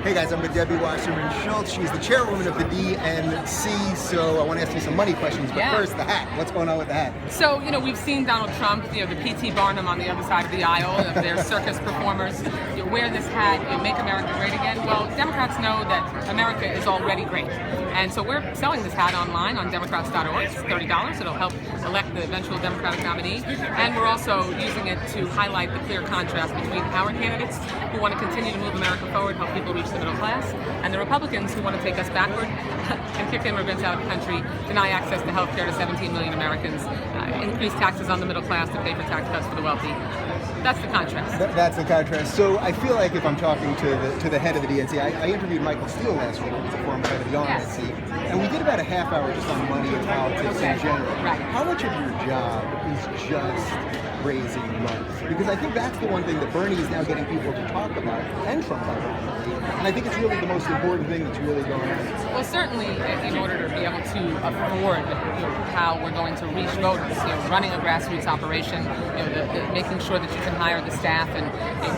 Hey guys, I'm with Debbie Wasserman Schultz. She's the chairwoman of the DNC, so I want to ask you some money questions. But first, the hat. What's going on with the hat? So, we've seen Donald Trump, the P.T. Barnum on the other side of the aisle, of their circus performers. Wear this hat, make America great again. Well, Democrats know that America is already great. And so we're selling this hat online on Democrats.org. It's $30. It'll help elect the eventual Democratic nominee. And we're also using it to highlight the clear contrast between our candidates who want to continue to move America forward, help people reach the middle class, and the Republicans who want to take us backward and kick immigrants out of the country, deny access to health care to 17 million Americans, increase taxes on the middle class to pay for tax cuts for the wealthy. That's the contrast. That's the contrast. So I feel like if I'm talking to the head of the DNC, I interviewed Michael Steele last week, who's the former head of the DNC, and we did about a half hour just on money and politics in general. Right. How much of your job is just raising money? Because I think that's the one thing that Bernie is now getting people to talk about, and Trump ironically, and I think it's really the most important thing that's really going on. Well, certainly in order to be able to afford how we're going to reach voters, running a grassroots operation, making sure that you can hire the staff and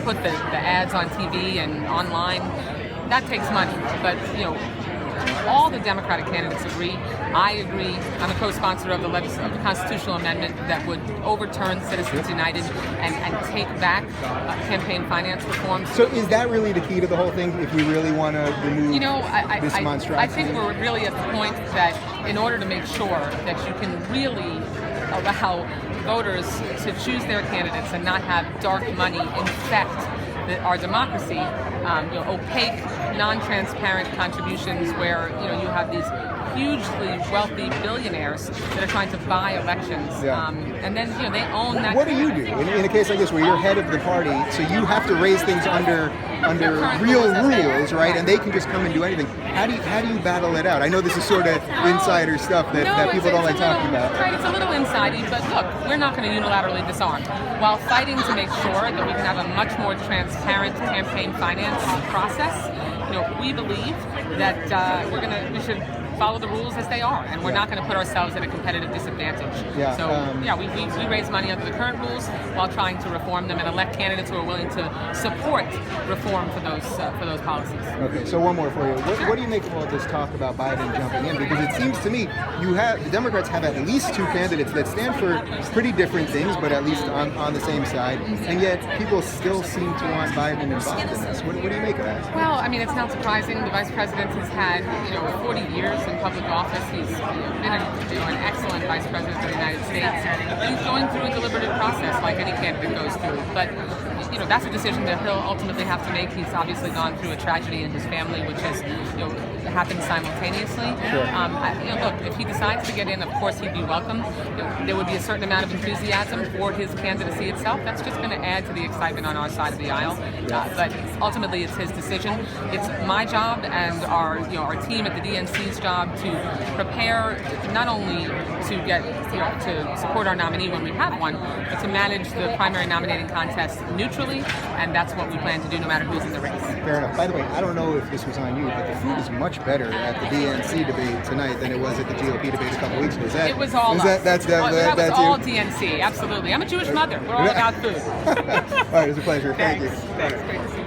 put the ads on TV and online, that takes money. But, all the Democratic candidates agree. I agree. I'm a co-sponsor of the constitutional amendment that would overturn Citizens United and take back campaign finance reform. So is that really the key to the whole thing, if we really want to remove this monstrosity? I think we're really at the point that in order to make sure that you can really allow voters to choose their candidates and not have dark money infect our democracy, opaque, non-transparent contributions where you have these hugely wealthy billionaires that are trying to buy elections, and then they own that. What do you do in a case like this where you're head of the party, so you have to raise things under real rules, right? And they can just come and do anything. How do you battle it out? I know this is sort of insider stuff that people don't like talking about. Right, it's a little insidey, but look, we're not going to unilaterally disarm. While fighting to make sure that we can have a much more transparent campaign finance process, we believe that we should follow the rules as they are, and we're not going to put ourselves at a competitive disadvantage. We raise money under the current rules while trying to reform them and elect candidates who are willing to support reform for those policies. Okay, so one more for you. What do you make of all this talk about Biden jumping in? Because it seems to me the Democrats have at least two candidates that stand for pretty different things, but at least on the same side, and yet people still seem to want Biden involved in this. What do you make of that? Well, it's not surprising. The vice president has had 40 years in public office. He's been an excellent vice president of the United States. He's going through a deliberative process like any candidate goes through, but that's a decision that he'll ultimately have to make. He's obviously gone through a tragedy in his family, which has happened simultaneously. Sure. Look, if he decides to get in, of course he'd be welcome. There would be a certain amount of enthusiasm for his candidacy itself. That's just going to add to the excitement on our side of the aisle. But ultimately, it's his decision. It's my job and our team at the DNC's job to prepare not only to get to support our nominee when we have one, but to manage the primary nominating contest neutrally, and that's what we plan to do no matter who's in the race. Fair enough. By the way, I don't know if this was on you, but the food is much better at the DNC debate tonight than it was at the GOP debate a couple weeks ago. It was all us. That's all DNC, absolutely. I'm a Jewish mother. We're all about food. All right, it was a pleasure. Thanks. Thank you. Thanks. Great to see you.